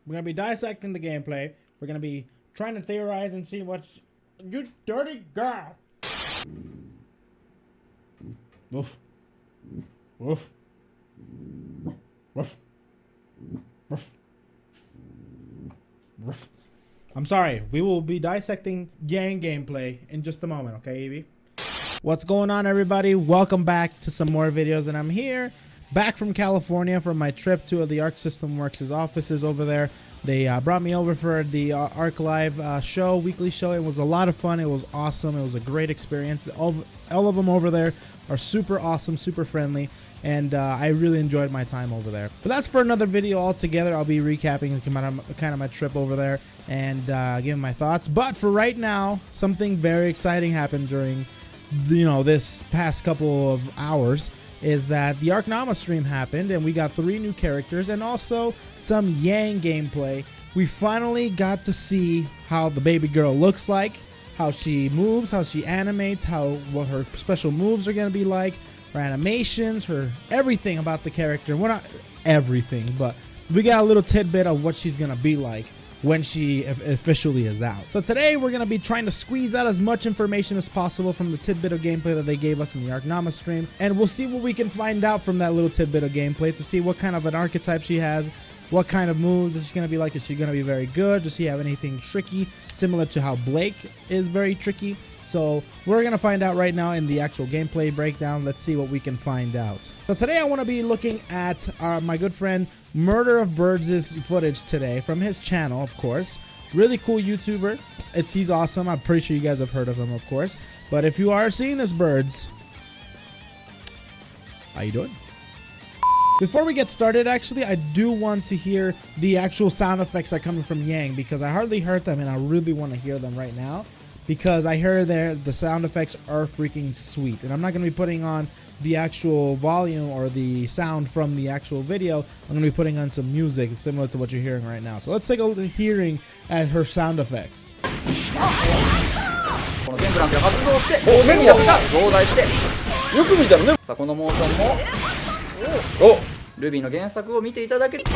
We're going to be dissecting the gameplay. We're going to be trying to theorize and see what's... You dirty girl! Woof. Woof. Woof. Woof. Woof. I'm sorry. We will be dissecting Yang gameplay in just a moment, okay, Evie? What's going on, everybody? Welcome back to some more videos, and I'm here back from California from my trip to the Arc System Works' offices over there. They brought me over for the Arc Live show, weekly show. It was a lot of fun. It was awesome. It was a great experience. All of them over there are super awesome, super friendly, and I really enjoyed my time over there. But that's for another video altogether. I'll be recapping kind of my trip over there and giving my thoughts. But for right now, something very exciting happened during this past couple of hours. Is that the Arcnama stream happened, and we got 3 new characters and also some Yang gameplay. We finally got to see how the baby girl looks like, how she moves, how she animates, what her special moves are going to be like, her animations, her everything about the character. Well, not everything, but we got a little tidbit of what she's going to be like when she officially is out. So today we're going to be trying to squeeze out as much information as possible from the tidbit of gameplay that they gave us in the Arcnama stream, and we'll see what we can find out from that little tidbit of gameplay to see what kind of an archetype she has, what kind of moves is she going to be like. Is she going to be very good? Does she have anything tricky similar to how Blake is very tricky? So we're going to find out right now in the actual gameplay breakdown. Let's see what we can find out. So today I want to be looking at my good friend Murder of Birds' footage today from his channel, of course. Really cool YouTuber. He's awesome. I'm pretty sure you guys have heard of him, of course. But if you are seeing this, Birds, how you doing? Before we get started, actually, I do want to hear the actual sound effects that are coming from Yang, because I hardly heard them and I really want to hear them right now, because I heard the sound effects are freaking sweet. And I'm not going to be putting on the actual volume or the sound from the actual video. I'm going to be putting on some music similar to what you're hearing right now. So let's take a look hearing at her sound effects. このテンプランスが発動して、メニアが増大して、よく見たらね。さあこのモーションも、ルビーの原作を見ていただける。こ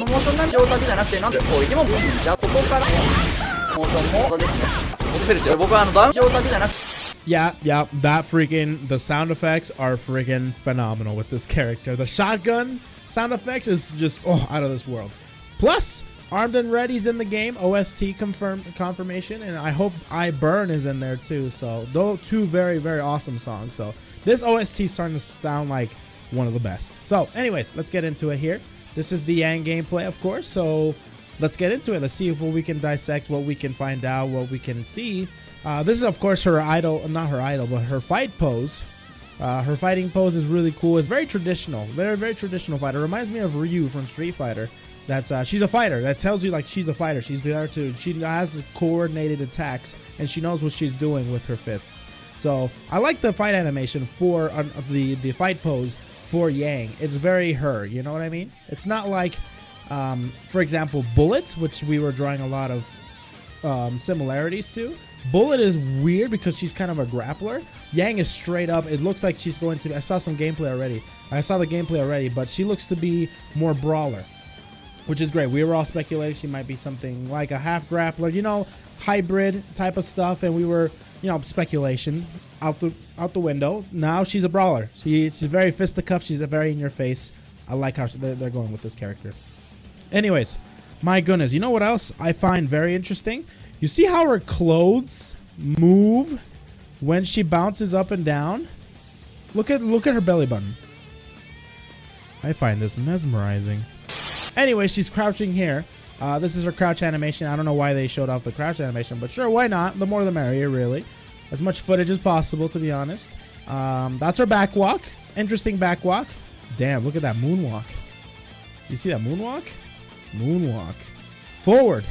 のモーションなん上達じゃなくて、なんで攻撃もじゃあここからモーションもですね。落とせるって僕はダウン上達じゃなくて。Yeah, the sound effects are freaking phenomenal with this character. The shotgun sound effects is just out of this world. Plus, Armed and Ready's in the game, OST confirmation, and I hope I Burn is in there too. So those 2 very, very awesome songs. So this OST is starting to sound like one of the best. So anyways, let's get into it here. This is the Yang gameplay, of course. So let's get into it. Let's see if we can dissect, what we can find out, what we can see. This is, of course, her idol, not her idol, but her fight pose. Her fighting pose is really cool. It's very traditional, very, very traditional fighter. Reminds me of Ryu from Street Fighter. That's she's a fighter. That tells you like she's a fighter. She's there to. She has coordinated attacks and she knows what she's doing with her fists. So I like the fight animation for the fight pose for Yang. It's very her. You know what I mean? It's not like, for example, Bullets, which we were drawing a lot of similarities to. Bullet is weird because she's kind of a grappler. Yang is straight up. It looks like she's going to... I saw some gameplay already. I saw the gameplay already, but she looks to be more brawler, which is great. We were all speculating she might be something like a half grappler, hybrid type of stuff, and we were, speculation out the window. Now she's a brawler. She's very fisticuffed. She's very in your face. I like how they're going with this character. Anyways, my goodness, you know what else I find very interesting? You see how her clothes move when she bounces up and down? Look at her belly button. I find this mesmerizing. Anyway, she's crouching here. This is her crouch animation. I don't know why they showed off the crouch animation, but sure, why not? The more the merrier, really. As much footage as possible, to be honest. That's her back walk. Interesting back walk. Damn, look at that moonwalk. You see that moonwalk? Moonwalk. Forward.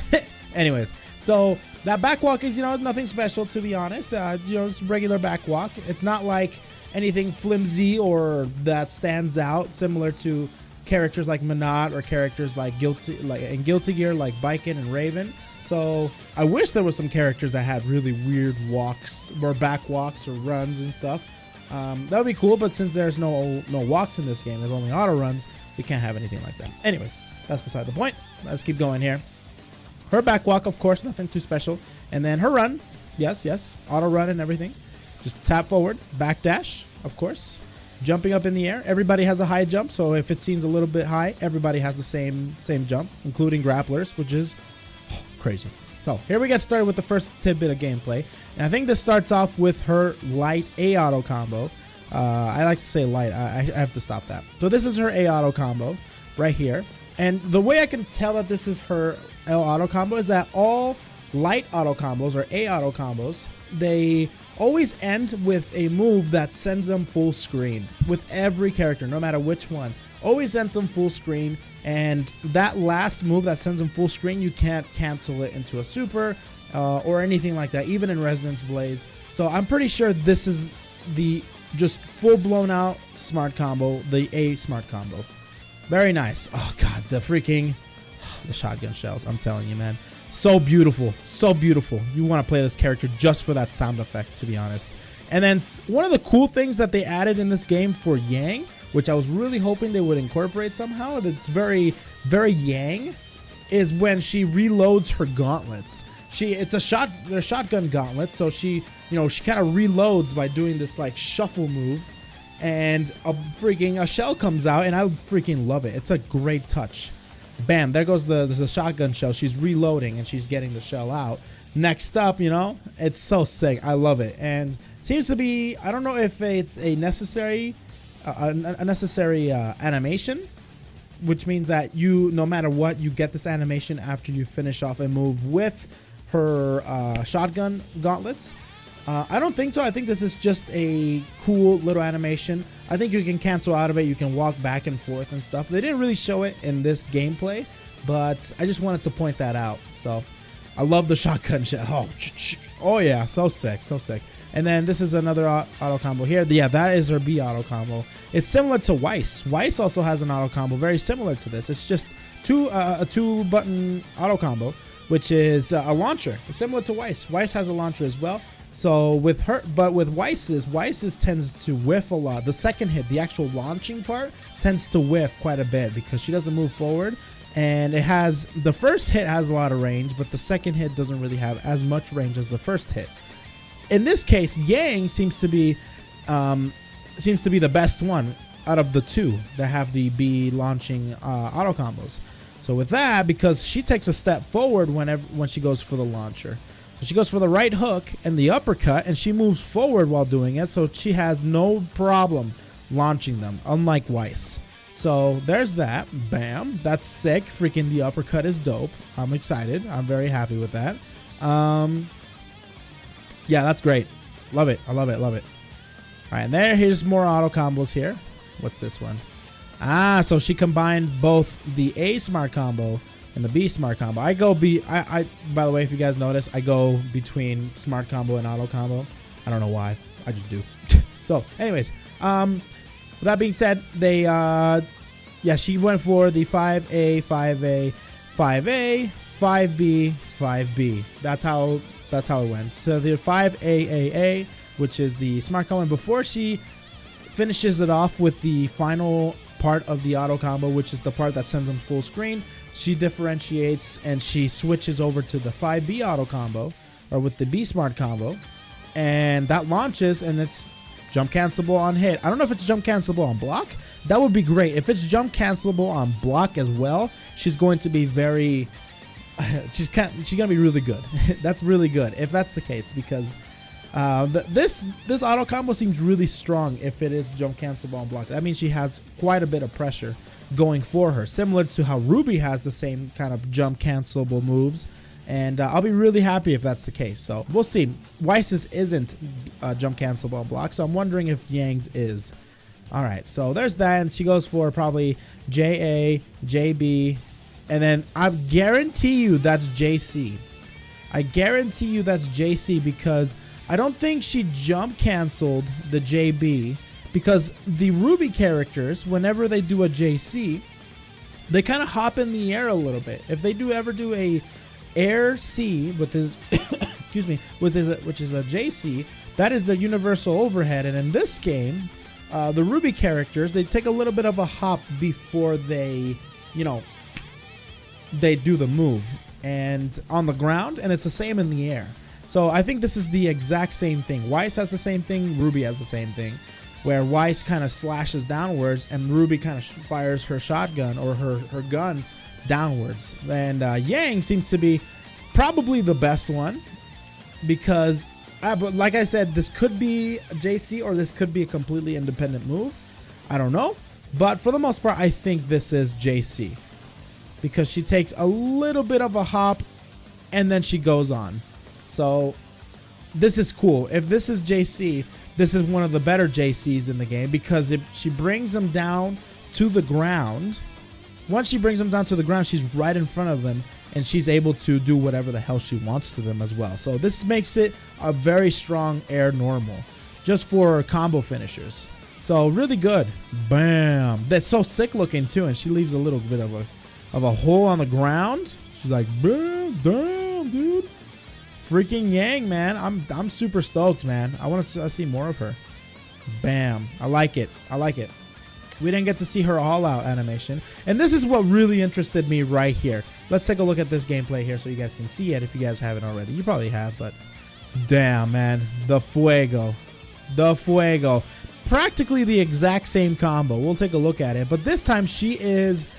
Anyways. So that backwalk is, nothing special, to be honest. It's regular backwalk. It's not like anything flimsy or that stands out, similar to characters like Manat or characters like in Guilty Gear, like Biken and Raven. So I wish there was some characters that had really weird walks or backwalks or runs and stuff. That would be cool. But since there's no walks in this game, there's only auto runs. You can't have anything like that. Anyways, that's beside the point. Let's keep going here. Her back walk, of course, nothing too special. And then her run. Yes. Auto run and everything. Just tap forward. Back dash, of course. Jumping up in the air. Everybody has a high jump. So if it seems a little bit high, everybody has the same jump, including grapplers, which is crazy. So here we get started with the first tidbit of gameplay. And I think this starts off with her light A auto combo. I like to say light. I have to stop that. So this is her A auto combo right here. And the way I can tell that this is her L auto combo is that all light auto combos or A auto combos, they always end with a move that sends them full screen with every character, no matter which one. Always sends them full screen, and that last move that sends them full screen, you can't cancel it into a super or anything like that, even in Resonance Blaze. So I'm pretty sure this is the just full blown out smart combo, the A smart combo. Very nice. Oh god, the shotgun shells, I'm telling you, man. So beautiful, so beautiful. You want to play this character just for that sound effect, to be honest. And then one of the cool things that they added in this game for Yang, which I was really hoping they would incorporate somehow, that's very, very Yang, is when she reloads her gauntlets. They're shotgun gauntlets, so she kind of reloads by doing this like shuffle move, and a shell comes out, and I freaking love it. It's a great touch. Bam, there goes the shotgun shell. She's reloading and she's getting the shell out. Next up, it's so sick. I love it. And seems to be, I don't know if it's a necessary animation, which means that no matter what, you get this animation after you finish off a move with her shotgun gauntlets. I don't think so. I think this is just a cool little animation. I think you can cancel out of it. You can walk back and forth and stuff. They didn't really show it in this gameplay, but I just wanted to point that out. So I love the shotgun shell. Oh yeah, so sick, so sick. And then this is another auto combo here. Yeah, that is her B auto combo. It's similar to Weiss. Weiss also has an auto combo very similar to this. It's just a two button auto combo, which is a launcher. It's similar to Weiss. Weiss has a launcher as well. So with her, but with Weiss's tends to whiff a lot. The second hit, the actual launching part, tends to whiff quite a bit because she doesn't move forward, and the first hit has a lot of range, but the second hit doesn't really have as much range as the first hit. In this case, Yang seems to be the best one out of the two that have the B launching auto combos. So with that, because she takes a step forward when she goes for the launcher. So she goes for the right hook and the uppercut, and she moves forward while doing it, so she has no problem launching them, unlike Weiss. So there's that. Bam. That's sick. Freaking the uppercut is dope. I'm excited. I'm very happy with that. Yeah, that's great. Love it. I love it. Love it. All right, and here's more auto combos here. What's this one? So she combined both the A smart combo and the B smart combo. I go B. By the way, if you guys notice, I go between smart combo and auto combo. I don't know why. I just do. So, anyways, with that being said, she went for the 5A, 5A, 5A, 5B, 5B. That's how it went. So the 5AAA, which is the smart combo, and before she finishes it off with the final part of the auto combo, which is the part that sends them full screen, she differentiates and she switches over to the 5B auto combo, or with the B smart combo, and that launches, and it's jump cancelable on hit. I don't know if it's jump cancelable on block. That would be great. If it's jump cancelable on block as well, she's going to be very she's gonna be really good. That's really good if that's the case, because this auto combo seems really strong if it is jump cancelable on block. That means she has quite a bit of pressure going for her, similar to how Ruby has the same kind of jump cancelable moves, and I'll be really happy if that's the case. So we'll see. Weiss's isn't jump cancelable on block, so I'm wondering if Yang's is. All right, so there's that, and she goes for probably JA, JB, and then I guarantee you that's JC. I guarantee you that's JC, because I don't think she jump canceled the JB, because the Ruby characters, whenever they do a JC, they kind of hop in the air a little bit. If they ever do a air C with his excuse me, which is a JC, that is the universal overhead. And in this game, the Ruby characters, they take a little bit of a hop before they, you know, they do the move, and on the ground, and it's the same in the air. So I think this is the exact same thing. Weiss has the same thing, Ruby has the same thing, where Weiss kind of slashes downwards and Ruby kind of fires her shotgun or her gun downwards. And Yang seems to be probably the best one because, but like I said, this could be JC or this could be a completely independent move. I don't know. But for the most part, I think this is JC because she takes a little bit of a hop and then she goes on. So this is cool. If this is JC, this is one of the better JCs in the game because if she brings them down to the ground, once she brings them down to the ground, she's right in front of them and she's able to do whatever the hell she wants to them as well. So this makes it a very strong air normal just for combo finishers. So really good. Bam. That's so sick looking too. And she leaves a little bit of a hole on the ground. She's like, bam, damn, dude. Freaking Yang, man. I'm super stoked, man. I want to see more of her. Bam. I like it. I like it. We didn't get to see her all-out animation. And this is what really interested me right here. Let's take a look at this gameplay here so you guys can see it if you guys haven't already. You probably have, but damn, man. The Fuego. The Fuego. Practically the exact same combo. We'll take a look at it. But this time she is...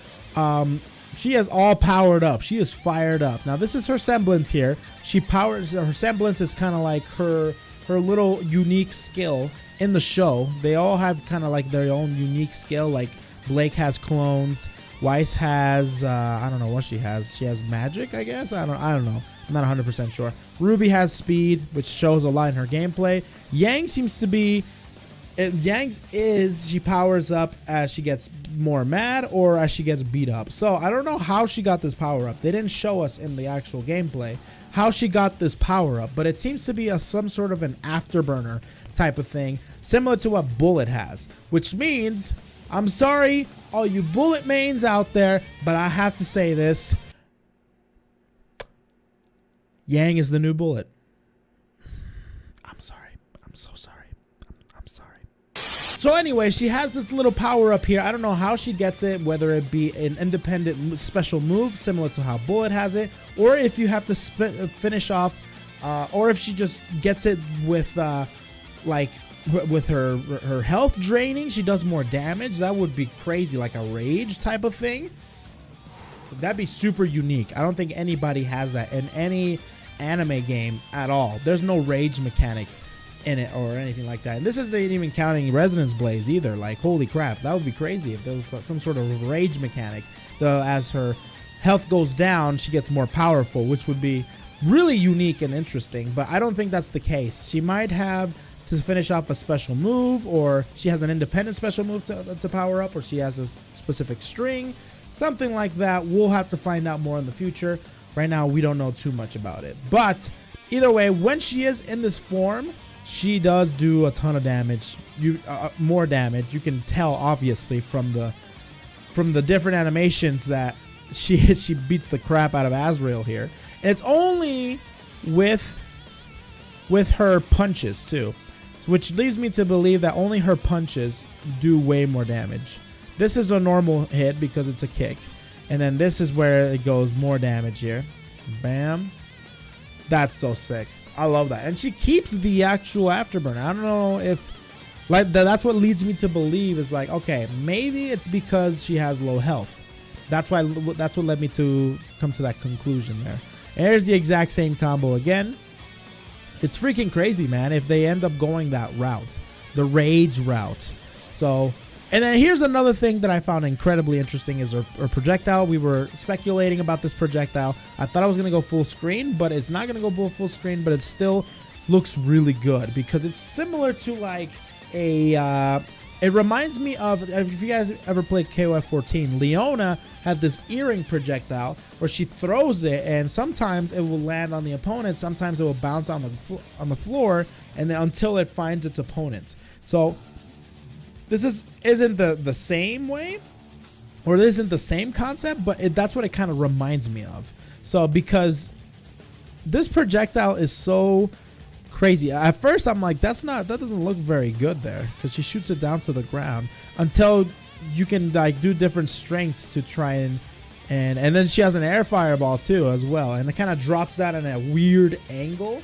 she is all powered up. She is fired up. Now, this is her semblance here. She powers... Her semblance is kind of like her little unique skill in the show. They all have kind of like their own unique skill. Like, Blake has clones. Weiss has... I don't know what she has. She has magic, I guess? I don't know. I'm not 100% sure. Ruby has speed, which shows a lot in her gameplay. Yang seems to be... Yang's is she powers up as she gets more mad or as she gets beat up. So I don't know how she got this power up. They didn't show us in the actual gameplay how she got this power up, but it seems to be some sort of an afterburner type of thing, similar to what Bullet has, which means, I'm sorry, all you Bullet mains out there, but I have to say this. Yang is the new Bullet. I'm sorry. I'm so sorry. I'm sorry. So anyway, she has this little power up here. I don't know how she gets it, whether it be an independent special move similar to how Bullet has it, or if you have to finish off, or if she just gets it with like with her health draining, she does more damage. That would be crazy, like a rage type of thing. That'd be super unique. I don't think anybody has that in any anime game at all. There's no rage mechanic in it or anything like that. And this isn't even counting Resonance Blaze either. Like, holy crap, that would be crazy if there was some sort of rage mechanic. As her health goes down, she gets more powerful, which would be really unique and interesting. But I don't think that's the case. She might have to finish off a special move, or she has an independent special move to power up, or she has a specific string, something like that. We'll have to find out more in the future. Right now, we don't know too much about it. But either way, when she is in this form, she does do a ton of damage. More damage. You can tell obviously from the different animations that she beats the crap out of Azrael here. And it's only with her punches too, which leads me to believe that only her punches do way more damage. This is a normal hit because it's a kick, and then this is where it goes more damage here. Bam. That's so sick. I love that. And she keeps the actual afterburner. I don't know if like that's what leads me to believe is like, okay, maybe it's because she has low health. That's what led me to come to that conclusion there. And here's the exact same combo again. It's freaking crazy, man, if they end up going that route, the rage route. So, and then here's another thing that I found incredibly interesting is her projectile. We were speculating about this projectile. I thought I was going to go full screen, but it's not going to go full screen, but it still looks really good because it's similar to like a, it reminds me of, if you guys ever played KOF 14, Leona had this earring projectile where she throws it and sometimes it will land on the opponent, sometimes it will bounce on the floor, and then until it finds its opponent. So this isn't the same way, or this isn't the same concept, but that's what it kind of reminds me of. So because this projectile is so crazy. At first, I'm like, that doesn't look very good there, because she shoots it down to the ground until you can like do different strengths to try and then she has an air fireball too as well, and it kind of drops that in a weird angle.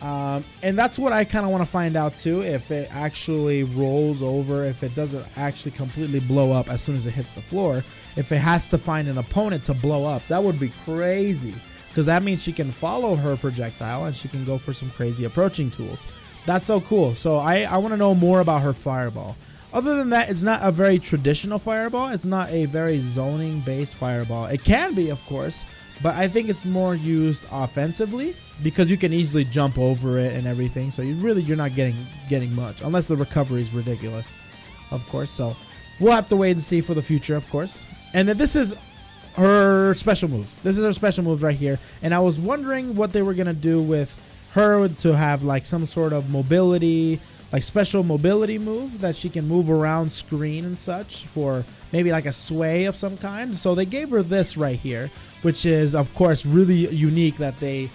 And that's what I kind of want to find out too, if it actually rolls over, if it doesn't actually completely blow up as soon as it hits the floor, if it has to find an opponent to blow up. That would be crazy, because that means she can follow her projectile and she can go for some crazy approaching tools. That's so cool. So I want to know more about her fireball. Other than that, it's not a very traditional fireball. It's not a very zoning based fireball. It can be, of course, but I think it's more used offensively, because you can easily jump over it and everything. So you're not getting much, unless the recovery is ridiculous, of course. So we'll have to wait and see for the future, of course. And then this is her special moves. This is her special moves right here. And I was wondering what they were going to do with her to have like some sort of mobility, like special mobility move that she can move around screen and such, for maybe like a sway of some kind. So they gave her this right here, which is of course really unique that they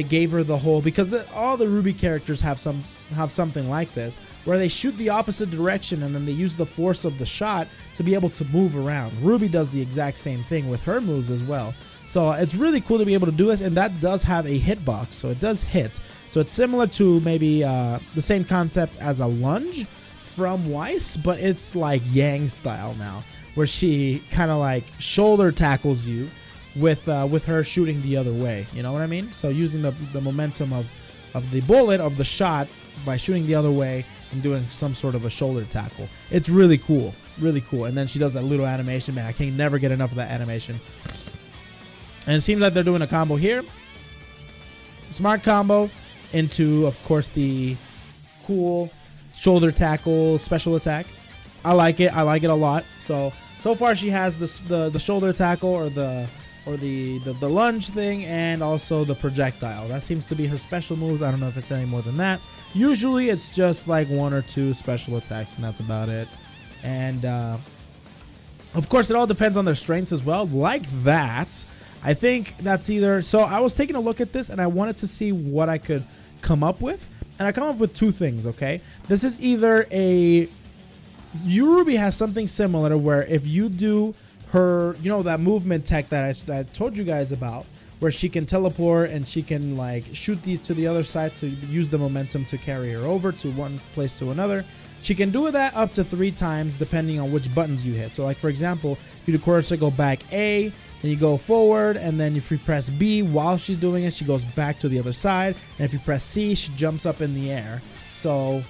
gave her the whole, because all the Ruby characters have something like this, where they shoot the opposite direction and then they use the force of the shot to be able to move around. Ruby does the exact same thing with her moves as well. So it's really cool to be able to do this, and that does have a hitbox, so it does hit. So it's similar to maybe the same concept as a lunge from Weiss, but it's like Yang style now, where she kind of like shoulder tackles you with her shooting the other way. You know what I mean? So using the momentum of the bullet, of the shot, by shooting the other way and doing some sort of a shoulder tackle. It's really cool. Really cool. And then she does that little animation. Man, I can never get enough of that animation. And it seems like they're doing a combo here. Smart combo into, of course, the cool shoulder tackle special attack. I like it. I like it a lot. So far she has the shoulder tackle or the lunge thing, and also the projectile. That seems to be her special moves. I don't know if it's any more than that. Usually it's just like 1 or 2 special attacks, and that's about it. And of course it all depends on their strengths as well, like that. I think that's either, so I was taking a look at this and I wanted to see what I could come up with, and I come up with 2 things. Okay, this is either Ruby has something similar where if you do her, you know, that movement tech that I told you guys about, where she can teleport and she can like shoot to the other side to use the momentum to carry her over to one place to another. She can do that up to 3 times depending on which buttons you hit. So like for example, if you do quarter circle back A, then you go forward, and then if you press B while she's doing it, she goes back to the other side, and if you press C, she jumps up in the air. So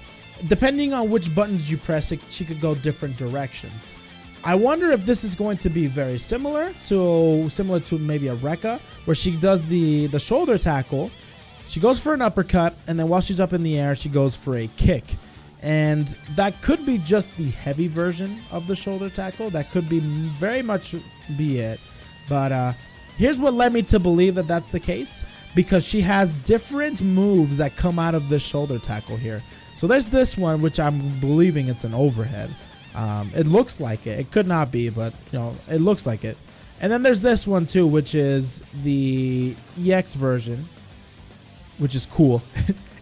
depending on which buttons you press, she could go different directions. I wonder if this is going to be very similar to maybe a Rekka, where she does the shoulder tackle. She goes for an uppercut, and then while she's up in the air, she goes for a kick. And that could be just the heavy version of the shoulder tackle. That could be very much be it. But here's what led me to believe that that's the case, because she has different moves that come out of the shoulder tackle here. So there's this one, which I'm believing it's an overhead. It looks like it. It could not be, but you know, it looks like it. And then there's this one too, which is the EX version, which is cool.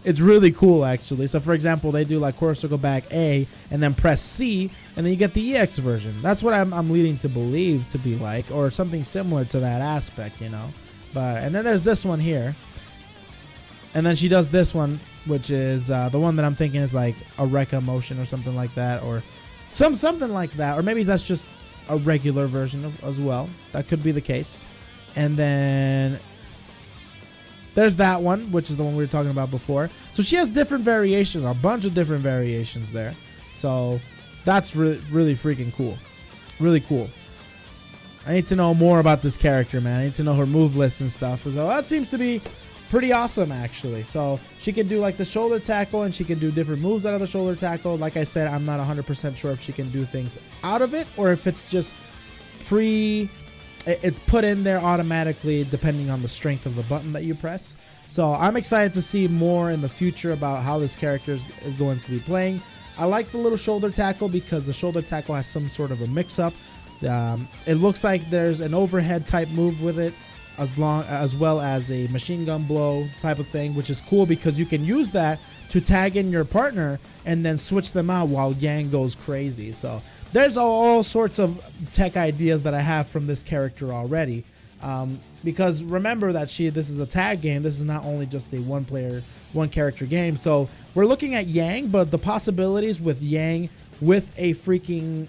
It's really cool, actually. So for example, they do like quarter circle back A and then press C, and then you get the EX version. That's what I'm leading to believe to be like, or something similar to that aspect, you know. And then there's this one here, and then she does this one, which is the one that I'm thinking is like a Rekka motion or something like that, or something like that, or maybe that's just a regular version as well. That could be the case. And then there's that one, which is the one we were talking about before. So she has different variations, a bunch of different variations there. So that's really freaking cool. Really cool. I need to know more about this character, man. I need to know her move list and stuff. So that seems to be pretty awesome, actually. So she can do like the shoulder tackle, and she can do different moves out of the shoulder tackle. Like I said, I'm not 100% sure if she can do things out of it, or if it's just it's put in there automatically depending on the strength of the button that you press. So I'm excited to see more in the future about how this character is going to be playing. I like the little shoulder tackle because the shoulder tackle has some sort of a mix-up. It looks like there's an overhead type move with it, as well as a machine gun blow type of thing, which is cool because you can use that to tag in your partner and then switch them out while Yang goes crazy. So there's all sorts of tech ideas that I have from this character already. Because remember that this is a tag game. This is not only just a one character game. So we're looking at Yang, but the possibilities with Yang with a freaking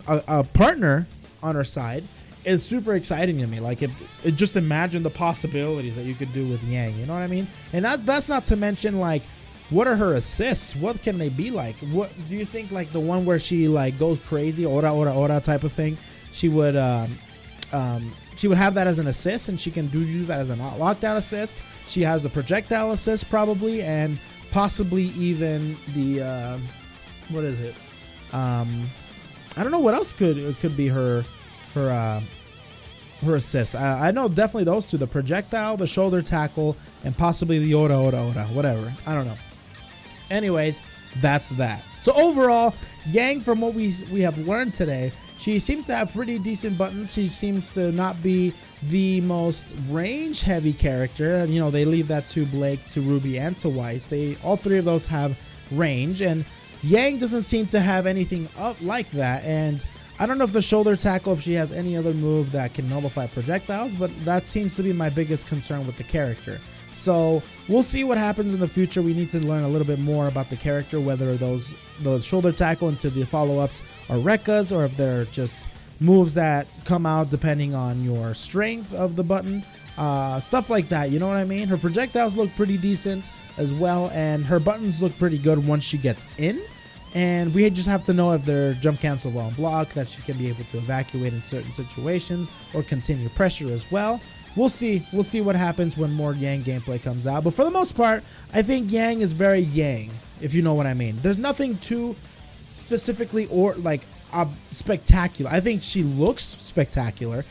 a partner on her side is super exciting to me. Like it just imagine the possibilities that you could do with Yang, you know what I mean? And that's not to mention like what are her assists? What can they be like? What do you think, like the one where she like goes crazy, ora type of thing? She would have that as an assist, and she can do that as a lockdown assist. She has a projectile assist probably, and possibly even the what is it? I don't know what else could be her assist. I know definitely those two: the projectile, the shoulder tackle, and possibly the ora, whatever. I don't know. Anyways, that's that. So overall, Yang, from what we have learned today, she seems to have pretty decent buttons. She seems to not be the most range-heavy character. You know, they leave that to Blake, to Ruby, and to Weiss. All three of those have range, and Yang doesn't seem to have anything up like that. And I don't know if the shoulder tackle, if she has any other move that can nullify projectiles, but that seems to be my biggest concern with the character. So we'll see what happens in the future. We need to learn a little bit more about the character, whether those shoulder tackle into the follow-ups are Rekkas, or if they're just moves that come out depending on your strength of the button, stuff like that, you know what I mean? Her projectiles look pretty decent as well, and her buttons look pretty good once she gets in. And we just have to know if they're jump cancel while on block, that she can be able to evacuate in certain situations or continue pressure as well. We'll see what happens when more Yang gameplay comes out. But for the most part, I think Yang is very Yang, if you know what I mean. There's nothing too specifically or like spectacular. I think she looks spectacular.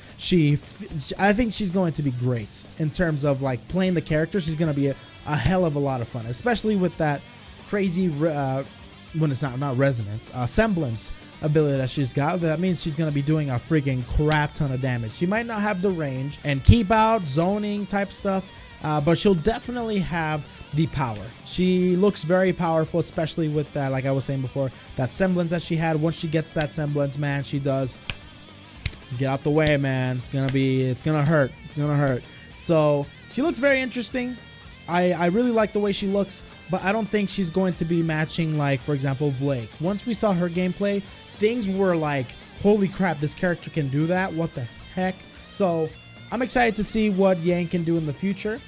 I think she's going to be great in terms of like playing the character. She's going to be a hell of a lot of fun, especially with that crazy when it's not resonance, semblance ability that she's got. That means she's going to be doing a freaking crap ton of damage. She might not have the range and keep out zoning type stuff, but she'll definitely have the power. She looks very powerful, especially with that, like I was saying before, that semblance that she had. Once she gets that semblance, man, she does get out the way, man. It's gonna hurt. So she looks very interesting. I really like the way she looks, but I don't think she's going to be matching, like, for example, Blake. Once we saw her gameplay, things were like, holy crap, this character can do that? What the heck? So I'm excited to see what Yang can do in the future.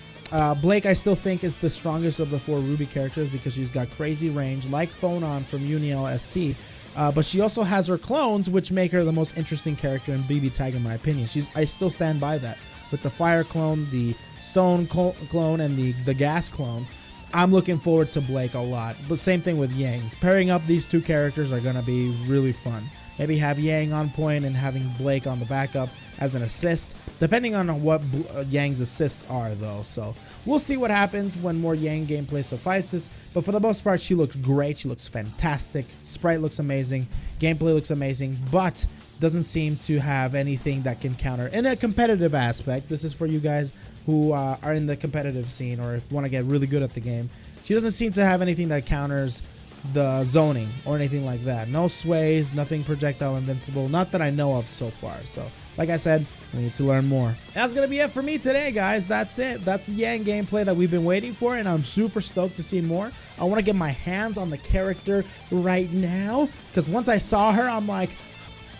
Blake, I still think, is the strongest of the 4 Ruby characters because she's got crazy range, like Phonon from Uniel ST. But she also has her clones, which make her the most interesting character in BB Tag, in my opinion. I still stand by that. With the fire clone, the stone clone, and the gas clone, I'm looking forward to Blake a lot. But same thing with Yang. Pairing up these two characters are going to be really fun. Maybe have Yang on point and having Blake on the backup as an assist, depending on what Yang's assists are, though. So we'll see what happens when more Yang gameplay suffices. But for the most part, she looks great. She looks fantastic. Sprite looks amazing. Gameplay looks amazing, but doesn't seem to have anything that can counter in a competitive aspect. This is for you guys who are in the competitive scene or want to get really good at the game. She doesn't seem to have anything that counters the zoning or anything like that. No sways, nothing projectile invincible, not that I know of so far. So like I said, we need to learn more. That's gonna be it for me today, guys. That's it. That's the Yang gameplay that we've been waiting for, and I'm super stoked to see more. I want to get my hands on the character right now, because once I saw her, I'm like,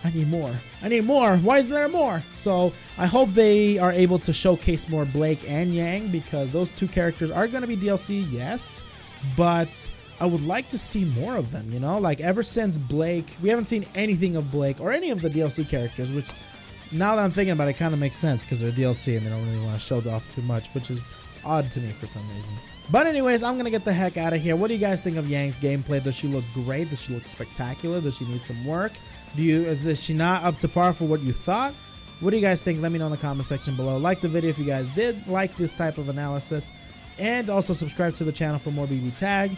I need more. I need more. Why isn't there more? So I hope they are able to showcase more Blake and Yang, because those two characters are going to be DLC, yes, but I would like to see more of them, you know? Like, ever since Blake, we haven't seen anything of Blake or any of the DLC characters, which, now that I'm thinking about it, kind of makes sense because they're DLC and they don't really want to show it off too much, which is odd to me for some reason. But anyways, I'm going to get the heck out of here. What do you guys think of Yang's gameplay? Does she look great? Does she look spectacular? Does she need some work? Is she not up to par for what you thought? What do you guys think? Let me know in the comment section below. Like the video if you guys did like this type of analysis. And also subscribe to the channel for more BB Tag.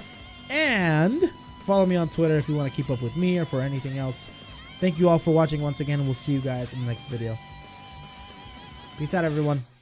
And follow me on Twitter if you want to keep up with me or for anything else. Thank you all for watching once again, and we'll see you guys in the next video. Peace out, everyone.